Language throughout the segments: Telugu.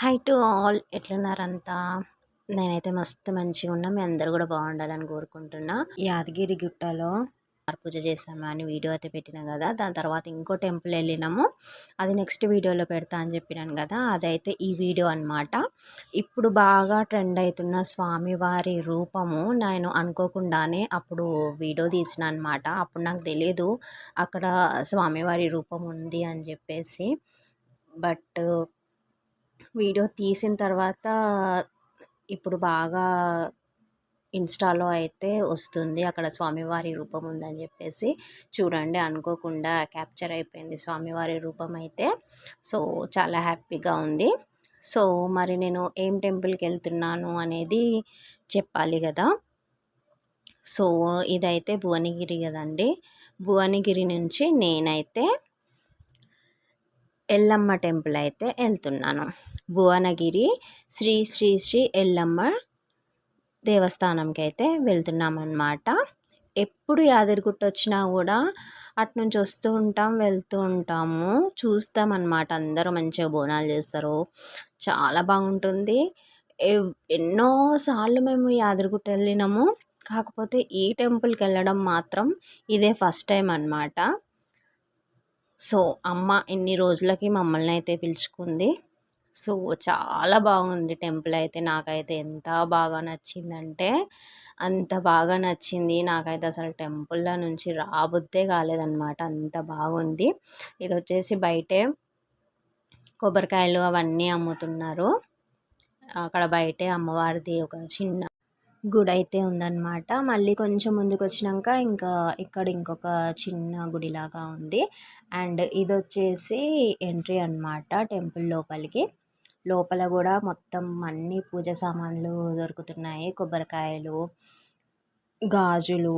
High to all ఎట్లున్నారంతా? నేనైతే మస్తు మంచిగున్నా. మీ అందరూ గూడా బాగుండాలని కోరుకుంటున్నా. యాదగిరి గుట్టలో పూజ చేశాము అని వీడియో అయితే పెట్టినా గదా! దాని తర్వాత ఇంకో టెంపుల్ ఎళ్ళినాము. అది నెక్స్ట్ వీడియోలో పెడతా అని చెప్పినాను గదా! అదైతే ఈ వీడియో అనమాట. ఇప్పుడు బాగా ట్రెండ్ అయితున్న స్వామివారి రూపము నేను అనుకోకుండానే అప్పుడు వీడియో తీసిన అనమాట. అప్పుడు నాకు తెలీదు అక్కడ స్వామివారి రూపం ఉంది అని చెప్పేసి. బట్ వీడియో తీసిన తర్వాత ఇప్పుడు బాగా ఇన్‌స్టాలో అయితే వస్తుంది. అక్కడ స్వామివారి రూపం ఉందని జెప్పేసి. చూడండి అనుకోకుండా క్యాప్చర్ అయిపోయింది స్వామివారి రూపం అయితే. సో, చాలా హ్యాపీగా ఉంది. సో, మరి నేను ఏం టెంపుల్‌కెళ్తున్నాను అనేది చెప్పాలి గదా! సో, ఇదైతే భువనగిరి గదండీ! భువనగిరి నుంచి నేనైతే ఎల్లమ్మ టెంపుల్ అయితే వెళ్తున్నాను. భువనగిరి శ్రీ శ్రీ శ్రీ ఎల్లమ్మ దేవస్థానంకి అయితే వెళ్తున్నామన్నమాట. ఎప్పుడు యాదగిరిగుట్ట వచ్చినా కూడా అటునుంచి వస్తూ ఉంటాం, వెళ్తూ ఉంటాము. చూస్తామన్నమాట. అందరూ మంచిగా బోనాలు చేస్తారు. చాలా బాగుంటుంది. ఎన్నో సార్లు మేము యాదగిరిగుట్ట వెళ్ళినాము. కాకపోతే ఈ టెంపుల్కి వెళ్ళడం మాత్రం ఇదే ఫస్ట్ టైం అన్నమాట. సో, అమ్మ ఇన్ని రోజులకి మమ్మల్ని అయితే పిలుచుకుంది. సో, చాలా బాగుంది టెంపుల్ అయితే. నాకైతే ఎంత బాగా నచ్చిందంటే అంత బాగా నచ్చింది. నాకైతే అసలు టెంపుల్‌లో నుంచి రాబుద్దే కాలేదనమాట. అంత బాగుంది. ఇదొచ్చేసి బయటే కొబ్బరికాయలు అవన్నీ అమ్ముతున్నారు. అక్కడ బయటే అమ్మవారిది ఒక చిన్న గుడైతే ఉందన్నమాట. మళ్ళీ కొంచెం ముందుకొచ్చినాక ఇంకా ఇక్కడ ఇంకొక చిన్న గుడిలాగా ఉంది. అండ్ ఇదొచ్చేసి ఎంట్రీ అన్నమాట టెంపుల్ లోపలికి. లోపల కూడా మొత్తం అన్ని పూజ సామాన్లు దొరుకుతున్నాయి. కొబ్బరికాయలు, గాజులు,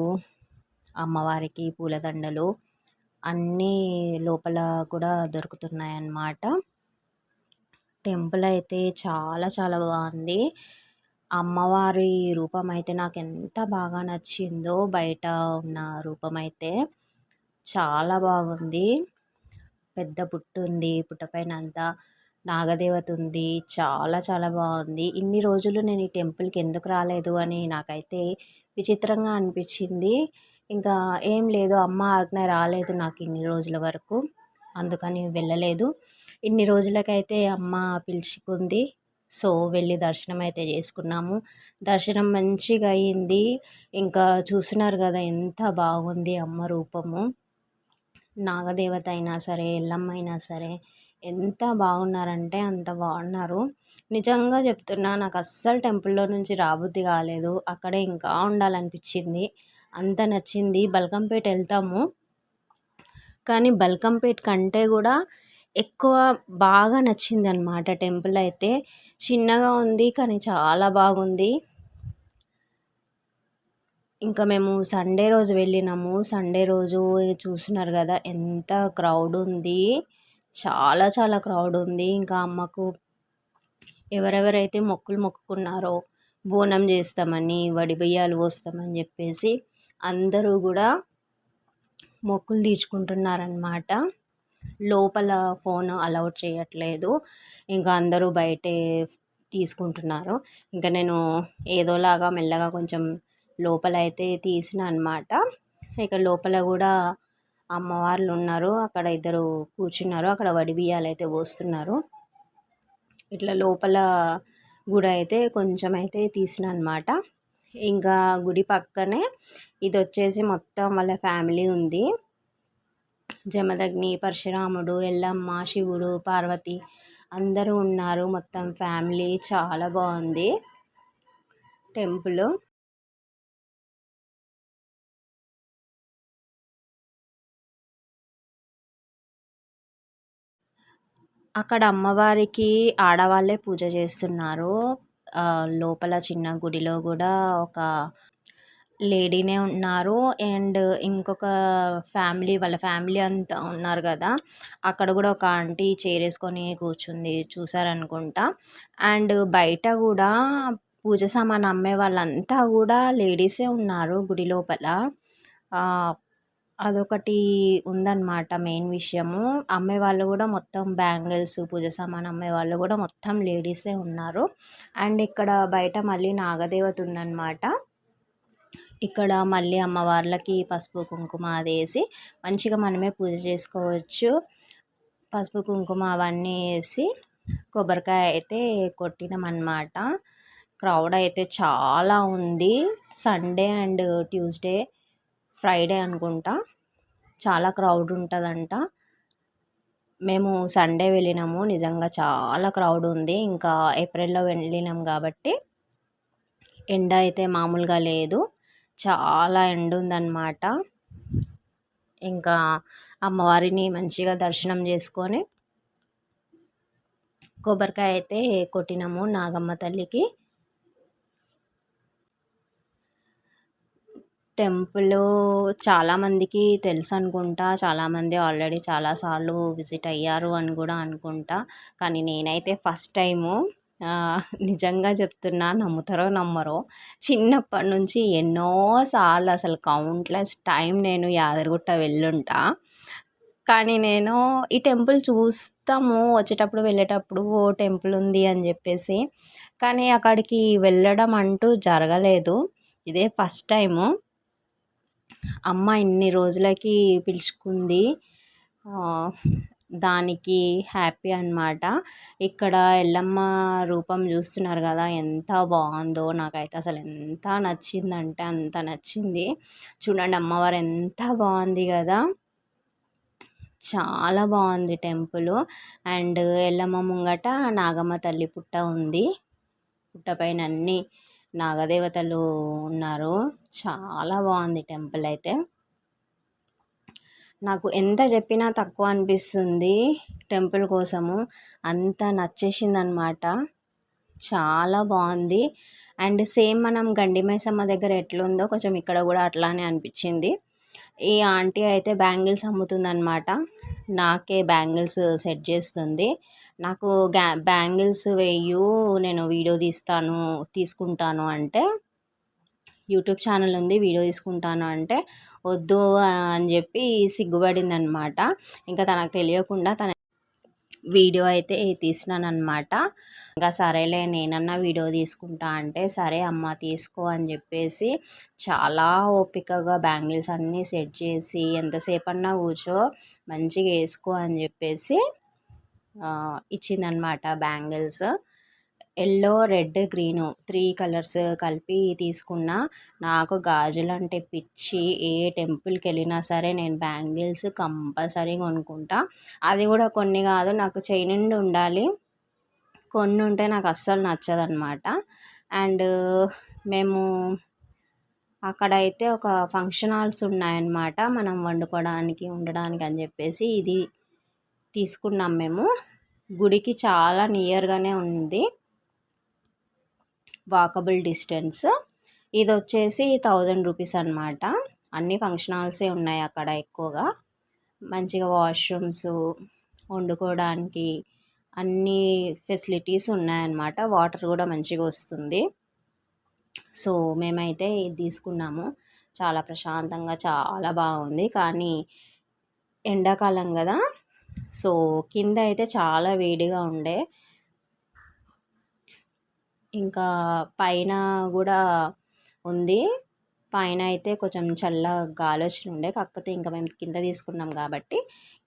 అమ్మవారికి పూలదండలు అన్నీ లోపల కూడా దొరుకుతున్నాయన్నమాట. టెంపుల్ అయితే చాలా చాలా బాగుంది. అమ్మవారి రూపం అయితే నాకు ఎంత బాగా నచ్చిందో. బయట ఉన్న రూపం అయితే చాలా బాగుంది. పెద్ద పుట్టు ఉంది. పుట్ట పైన అంతా నాగదేవత ఉంది. చాలా చాలా బాగుంది. ఇన్ని రోజులు నేను ఈ టెంపుల్కి ఎందుకు రాలేదు అని నాకైతే విచిత్రంగా అనిపించింది. ఇంకా ఏం లేదు, అమ్మ ఆజ్ఞ రాలేదు నాకు ఇన్ని రోజుల వరకు, అందుకని వెళ్ళలేదు. ఇన్ని రోజులకైతే అమ్మ పిలుచుకుంది. సో, వెళ్ళి దర్శనం అయితే చేసుకున్నాము. దర్శనం మంచిగా అయింది. ఇంకా చూస్తున్నారు కదా ఎంత బాగుంది అమ్మ రూపము. నాగదేవత అయినా సరే, ఎల్లమ్మ అయినా సరే ఎంత బాగున్నారంటే అంత బాగున్నారు. నిజంగా చెప్తున్నా, నాకు అస్సలు టెంపుల్లో నుంచి రాబుద్ది కాలేదు. అక్కడే ఇంకా ఉండాలనిపించింది. అంత నచ్చింది. బల్కంపేట వెళ్తాము, కానీ బల్కంపేట కంటే కూడా ఎక్కువ బాగా నచ్చిందనమాట టెంపుల్ అయితే. చిన్నగా ఉంది కానీ చాలా బాగుంది. ఇంకా మేము సండే రోజు వెళ్ళినాము. సండే రోజు చూస్తున్నారు కదా ఎంత క్రౌడ్ ఉంది. చాలా చాలా క్రౌడ్ ఉంది. ఇంకా అమ్మకు ఎవరెవరైతే మొక్కులు మొక్కుకున్నారో బోనం చేస్తామని, వడి బియ్యాలు పోస్తామని చెప్పేసి అందరూ కూడా మొక్కులు తీర్చుకుంటున్నారనమాట. లోపల ఫోన్ అలౌడ్ చేయట్లేదు. ఇంకా అందరూ బయటే తీసుకుంటున్నారు. ఇంకా నేను ఏదోలాగా మెల్లగా కొంచెం లోపల అయితే తీసిన అనమాట. ఇక లోపల కూడా అమ్మవార్లు ఉన్నారు. అక్కడ ఇద్దరు కూర్చున్నారు. అక్కడ వడి బియ్యాలు అయితే పోస్తున్నారు. ఇట్లా లోపల గుడి అయితే కొంచెం అయితే తీసిన అనమాట. ఇంకా గుడి పక్కనే ఇది వచ్చేసి మొత్తం వాళ్ళ ఫ్యామిలీ ఉంది. జమదగ్ని, పరశురాముడు, ఎల్లమ్మ, శివుడు, పార్వతి అందరూ ఉన్నారు. మొత్తం ఫ్యామిలీ. చాలా బాగుంది టెంపుల్. అక్కడ అమ్మవారికి ఆడవాళ్ళే పూజ చేస్తున్నారు. లోపల చిన్న గుడిలో కూడా ఒక లేడీనే ఉన్నారు. అండ్ ఇంకొక ఫ్యామిలీ, వాళ్ళ ఫ్యామిలీ అంతా ఉన్నారు కదా, అక్కడ కూడా ఒక ఆంటీ చేరేసుకొని కూర్చుంది, చూసారనుకుంటా. అండ్ బయట కూడా పూజ సామాన్ అమ్మే వాళ్ళంతా కూడా లేడీసే ఉన్నారు గుడి లోపల. అదొకటి ఉందన్నమాట మెయిన్ విషయము. అమ్మేవాళ్ళు గూడా మొత్తం బ్యాంగిల్స్, పూజ సామాను అమ్మేవాళ్ళు గూడా మొత్తం లేడీసే ఉన్నారు. అండ్ ఇక్కడ బయట మళ్ళీ నాగదేవత ఉందన్నమాట. ఇక్కడ మళ్ళీ అమ్మవార్లకి పసుపు, కుంకుమ అదేసి మంచిగా మనమే పూజ చేసుకోవచ్చు. పసుపు, కుంకుమ అవన్నీ వేసి కొబ్బరికాయ అయితే కొట్టినామన్నమాట. క్రౌడ్ అయితే చాలా ఉంది. సండే అండ్ ట్యూస్డే, ఫ్రైడే అనుకుంటా చాలా క్రౌడ్ ఉంటుందంట. మేము సండే వెళ్ళినాము, నిజంగా చాలా క్రౌడ్ ఉంది. ఇంకా ఏప్రిల్లో వెళ్ళినాం కాబట్టి ఎండ అయితే మామూలుగా లేదు, చాలా ఎండ ఉందన్నమాట. ఇంకా అమ్మవారిని మంచిగా దర్శనం చేసుకొని కొబ్బరికాయ అయితే కొట్టినాము నాగమ్మ తల్లికి. టెంపుల్ చాలామందికి తెలుసు అనుకుంటా, చాలామంది ఆల్రెడీ చాలాసార్లు విజిట్ అయ్యారు అని కూడా అనుకుంటా. కానీ నేనైతే ఫస్ట్ టైము, నిజంగా చెప్తున్నా, నమ్ముతారో నమ్మరో, చిన్నప్పటి నుంచి ఎన్నోసార్లు అసలు కౌంట్లెస్ టైం నేను యాదగిరిగుట్ట వెళ్ళుంటా. కానీ నేను ఈ టెంపుల్ చూస్తాము వచ్చేటప్పుడు వెళ్ళేటప్పుడు, ఓ టెంపుల్ ఉంది అని చెప్పేసి, కానీ అక్కడికి వెళ్ళడం అంటూ జరగలేదు. ఇదే ఫస్ట్ టైము. అమ్మ ఇన్ని రోజులకి పిలుచుకుంది, దానికి హ్యాపీ అన్నమాట. ఇక్కడ ఎల్లమ్మ రూపం చూస్తున్నారు కదా, ఎంత బాగుందో. నాకైతే అసలు ఎంత నచ్చిందంటే అంత నచ్చింది. చూడండి అమ్మవారు ఎంత బాగుంది కదా, చాలా బాగుంది టెంపుల్. అండ్ ఎల్లమ్మ ముంగట నాగమ్మ తల్లి పుట్ట ఉంది. పుట్ట పైన అన్ని నాగదేవతలు ఉన్నారు. చాలా బాగుంది టెంపుల్ అయితే. నాకు ఎంత చెప్పినా తక్కువ అనిపిస్తుంది టెంపుల్ కోసము, అంత నచ్చేసింది అనమాట. చాలా బాగుంది. అండ్ సేమ్ మనం గండి మైసమ్మ దగ్గర ఎట్లుందో కొంచెం ఇక్కడ కూడా అట్లానే అనిపించింది. ఈ ఆంటీ అయితే బ్యాంగిల్స్ అమ్ముతుందన్నమాట. నాకే బ్యాంగిల్స్ సెట్ చేస్తుంది. నాకు బ్యాంగిల్స్ వేయు, నేను వీడియో తీసుకుంటాను అంటే, యూట్యూబ్ ఛానల్ ఉంది, వీడియో తీసుకుంటాను అంటే వద్దు అని చెప్పి సిగ్గుపడింది అనమాట. ఇంకా తనకు తెలియకుండా తన వీడియో అయితే తీసినాను అనమాట. ఇంకా సరేలే నేనన్నా వీడియో తీసుకుంటా అంటే, సరే అమ్మ తీసుకో అని చెప్పేసి చాలా ఓపికగా బ్యాంగిల్స్ అన్నీ సెట్ చేసి, ఎంతసేపు అన్నా కూర్చో మంచిగా వేసుకో అని చెప్పేసి ఇచ్చిందనమాట bangles. Yellow, red, green 3 colours కలిపి తీసుకున్నా. నాకు గాజులు అంటే పిచ్చి. ఏ టెంపుల్కి వెళ్ళినా సరే నేను బ్యాంగిల్స్ కంపల్సరీ కొనుక్కుంటా. అది కూడా కొన్ని కాదు, నాకు చెయ్యి నిండా ఉండాలి. కొన్ని ఉంటే నాకు అస్సలు నచ్చదనమాట. అండ్ మేము అక్కడైతే ఒక ఫంక్షన్ హాల్స్ ఉన్నాయన్నమాట, మనం వండుకోవడానికి ఉండడానికి అని చెప్పేసి ఇది తీసుకున్నాం మేము. గుడికి చాలా నియర్గానే ఉంది, వాకబుల్ డిస్టెన్స్. ఇది వచ్చేసి 1000 రూపీస్ అనమాట. అన్ని ఫంక్షన్ హాల్సే ఉన్నాయి అక్కడ ఎక్కువగా. మంచిగా వాష్రూమ్స్, వండుకోవడానికి అన్ని ఫెసిలిటీస్ ఉన్నాయన్నమాట. వాటర్ కూడా మంచిగా వస్తుంది. సో మేమైతే ఇది తీసుకున్నాము. చాలా ప్రశాంతంగా చాలా బాగుంది. కానీ ఎండాకాలం కదా, సో కింద అయితే చాలా వేడిగా ఉండే. ఇంకా పైన కూడా ఉంది, పైన అయితే కొంచెం చల్ల గాలి వచ్చి ఉండే. కాకపోతే ఇంకా మేము కింద తీసుకున్నాం కాబట్టి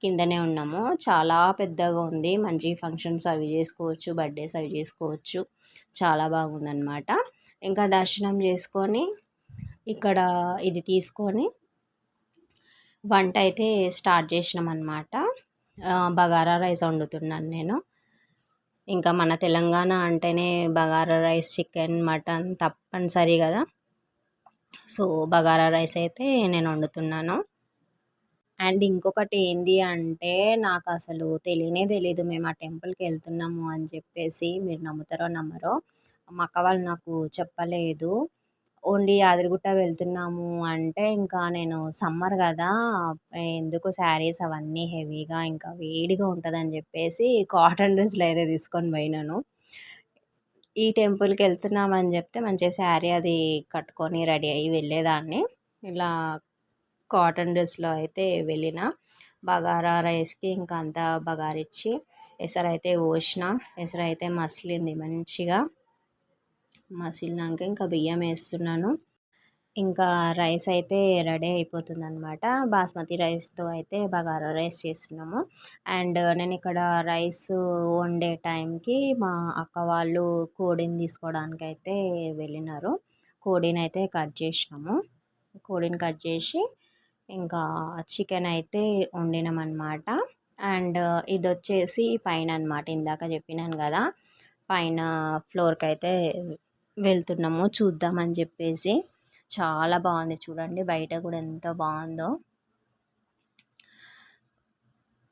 కిందనే ఉన్నాము. చాలా పెద్దగా ఉంది, మంచి ఫంక్షన్స్ అవి చేసుకోవచ్చు, బర్త్డేస్ అవి చేసుకోవచ్చు. చాలా బాగుందన్నమాట. ఇంకా దర్శనం చేసుకొని ఇక్కడ ఇది తీసుకొని వంట అయితే స్టార్ట్ చేసినాం అన్నమాట. బగారా రైస్ వండుతున్నాను నేను. ఇంకా మన తెలంగాణ అంటేనే బగారా రైస్, చికెన్, మటన్ తప్పనిసరి కదా. సో బగారా రైస్ అయితే నేను వండుతున్నాను. అండ్ ఇంకొకటి ఏంది అంటే, నాకు అసలు తెలీదు మేము ఆ టెంపుల్కి వెళ్తున్నాము అని చెప్పేసి. మీరు నమ్ముతారో నమ్మరో, మా అక్క వాళ్ళు నాకు చెప్పలేదు. ఓన్లీ యాదగిరిగుట్ట వెళ్తున్నాము అంటే, ఇంకా నేను సమ్మర్ కదా, ఎందుకు శారీస్ అవన్నీ హెవీగా ఇంకా వేడిగా ఉంటుందని చెప్పేసి కాటన్ డ్రెస్సులు అయితే తీసుకొని పోయినాను. ఈ టెంపుల్కి వెళ్తున్నామని చెప్తే మంచిగా శారీ అది కట్టుకొని రెడీ అయ్యి వెళ్ళేదాన్ని. ఇలా కాటన్ డ్రెస్లో అయితే వెళ్ళిన. బగారా రైస్కి ఇంకా అంతా బగారిచ్చి ఎసరైతే పోసిన. ఎసరైతే మసిలింది మంచిగా. మసిలినాక ఇంకా బియ్యం వేస్తున్నాను. ఇంకా రైస్ అయితే రెడీ అయిపోతుందన్నమాట. బాస్మతి రైస్తో అయితే బగారా రైస్ చేస్తున్నాము. అండ్ నేను ఇక్కడ రైస్ వండే టైంకి మా అక్క వాళ్ళు కోడిని తీసుకోవడానికి అయితే వెళ్ళినారు. కోడిని అయితే కట్ చేసినాము. కోడిని కట్ చేసి ఇంకా చికెన్ అయితే వండినామన్నమాట. అండ్ ఇది వచ్చేసి పైన అనమాట, ఇందాక చెప్పినాను కదా, పైన ఫ్లోర్కి అయితే వెళ్తున్నాము చూద్దామని చెప్పేసి. చాలా బాగుంది చూడండి, బయట కూడా ఎంత బాగుందో.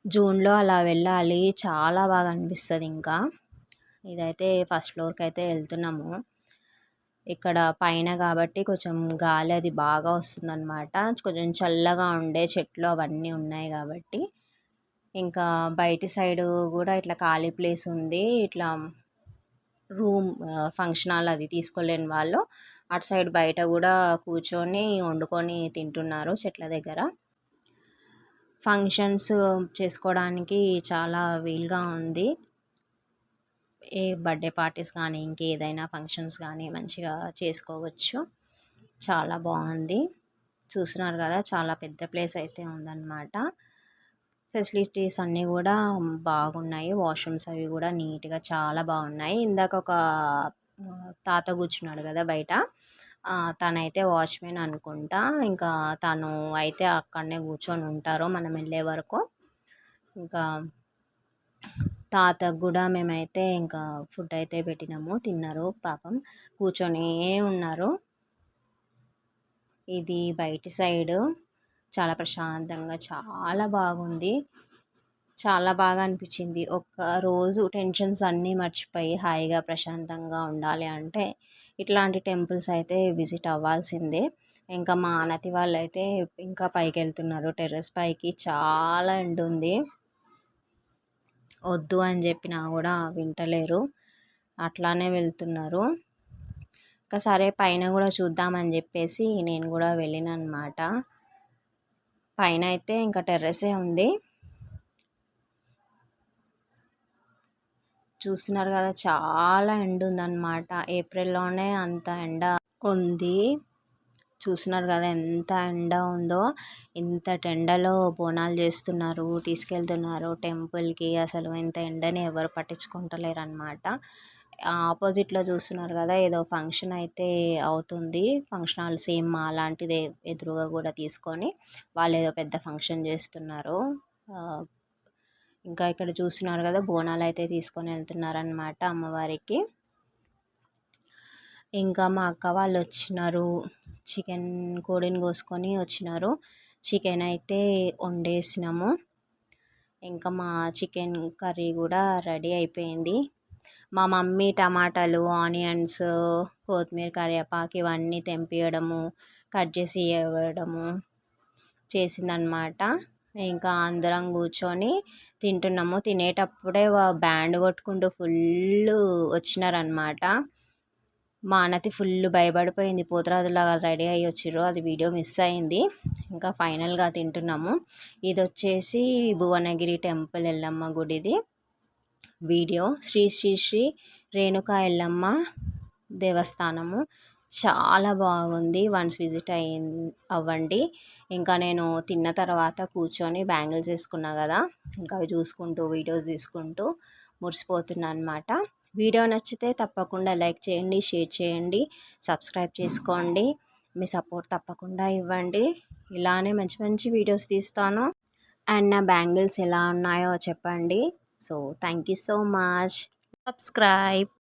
జూన్లో అలా వెళ్ళాలి, చాలా బాగా అనిపిస్తుంది. ఇంకా ఇదైతే ఫస్ట్ ఫ్లోర్కి అయితే వెళ్తున్నాము. ఇక్కడ పైన కాబట్టి కొంచెం గాలి అది బాగా వస్తుందన్నమాట. కొంచెం చల్లగా ఉండే చెట్లు అవన్నీ ఉన్నాయి కాబట్టి. ఇంకా బయటి సైడు కూడా ఇట్లా ఖాళీ ప్లేస్ ఉంది. ఇట్లా రూమ్ ఫంక్షన్ హాల్ అది తీసుకోలేని వాళ్ళు అటు సైడ్ బయట కూడా కూర్చొని వండుకొని తింటున్నారు చెట్ల దగ్గర. ఫంక్షన్స్ చేసుకోవడానికి చాలా వీలుగా ఉంది. ఏ బర్త్డే పార్టీస్ కానీ ఇంకేదైనా ఫంక్షన్స్ కానీ మంచిగా చేసుకోవచ్చు. చాలా బాగుంది, చూస్తున్నారు కదా, చాలా పెద్ద ప్లేస్ అయితే ఉందన్నమాట. ఫెసిలిటీస్ అన్నీ కూడా బాగున్నాయి. వాష్రూమ్స్ అవి కూడా నీట్గా చాలా బాగున్నాయి. ఇందాక ఒక తాత కూర్చున్నాడు కదా బయట, తనైతే వాచ్మెన్ అనుకుంటా. ఇంకా తను అయితే అక్కడనే కూర్చొని ఉంటారు మనం వెళ్ళే వరకు. ఇంకా తాతకు కూడా మేమైతే ఇంకా ఫుడ్ అయితే పెట్టినాము, తిన్నారు పాపం, కూర్చొని ఉన్నారు. ఇది బయటి సైడు చాలా ప్రశాంతంగా చాలా బాగుంది. చాలా బాగా అనిపించింది. ఒక్క రోజు టెన్షన్స్ అన్నీ మర్చిపోయి హాయిగా ప్రశాంతంగా ఉండాలి అంటే ఇట్లాంటి టెంపుల్స్ అయితే విజిట్ అవ్వాల్సిందే. ఇంకా మా అన్నతి వాళ్ళు అయితే ఇంకా పైకి వెళ్తున్నారు, టెర్రస్ పైకి. చాలా ఎండ ఉంది, వద్దు అని చెప్పినా కూడా వింటలేరు, అట్లానే వెళ్తున్నారు. ఇంకా సరే పైన కూడా చూద్దామని చెప్పేసి నేను కూడా వెళ్ళిన అనమాట. పైన అయితే ఇంకా టెర్రసే ఉంది. చూస్తున్నారు కదా, చాలా ఎండ ఉందన్నమాట. ఏప్రిల్లోనే అంత ఎండ ఉంది. చూస్తున్నారు కదా ఎంత ఎండ ఉందో. ఇంత ఎండలో బోనాలు చేస్తున్నారు, తీసుకెళ్తున్నారు టెంపుల్కి. అసలు ఇంత ఎండని ఎవరు పట్టించుకుంటలేరు అనమాట. ఆపోజిట్లో చూస్తున్నారు కదా, ఏదో ఫంక్షన్ అయితే అవుతుంది. ఫంక్షన్ హాల్ సేమ్ మా లాంటిదే ఎదురుగా కూడా తీసుకొని వాళ్ళు ఏదో పెద్ద ఫంక్షన్ చేస్తున్నారు. ఇంకా ఇక్కడ చూస్తున్నారు కదా, బోనాలు అయితే తీసుకొని వెళ్తున్నారనమాట అమ్మవారికి. ఇంకా మా అక్క వాళ్ళు వచ్చినారు, చికెన్ కోడిని కోసుకొని వచ్చినారు. చికెన్ అయితే వండేసినాము. ఇంకా మా చికెన్ కర్రీ కూడా రెడీ అయిపోయింది. మా మమ్మీ టమాటాలు, ఆనియన్స్, కొత్తిమీర, కరివేపాకు ఇవన్నీ తెంపియడము, కట్ చేసి ఇవ్వడము చేసిందనమాట. ఇంకా అందరం కూర్చొని తింటున్నాము. తినేటప్పుడే బ్యాండ్ కొట్టుకుంటూ ఫుల్ వచ్చినారనమాట. మా అన్నతి ఫుల్ భయపడిపోయింది, పోతరాజులాగా రెడీ అయ్యి వచ్చిర్రు, అది వీడియో మిస్ అయింది. ఇంకా ఫైనల్గా తింటున్నాము. ఇది వచ్చేసి భువనగిరి టెంపుల్ ఎల్లమ్మ గుడిది వీడియో. శ్రీ శ్రీ శ్రీ రేణుకా ఎల్లమ్మ దేవస్థానము. చాలా బాగుంది, వన్స్ విజిట్ అవ్వండి. ఇంకా నేను తిన్న తర్వాత కూర్చొని బ్యాంగిల్స్ వేసుకున్నా కదా, ఇంకా అవి చూసుకుంటూ వీడియోస్ తీసుకుంటూ మురిసిపోతున్నా అనమాట. వీడియో నచ్చితే తప్పకుండా లైక్ చేయండి, షేర్ చేయండి, సబ్స్క్రైబ్ చేసుకోండి. మీ సపోర్ట్ తప్పకుండా ఇవ్వండి. ఇలానే మంచి మంచి వీడియోస్ తీస్తాను. అండ్ నా బ్యాంగిల్స్ ఎలా ఉన్నాయో చెప్పండి. So thank you so much. Subscribe.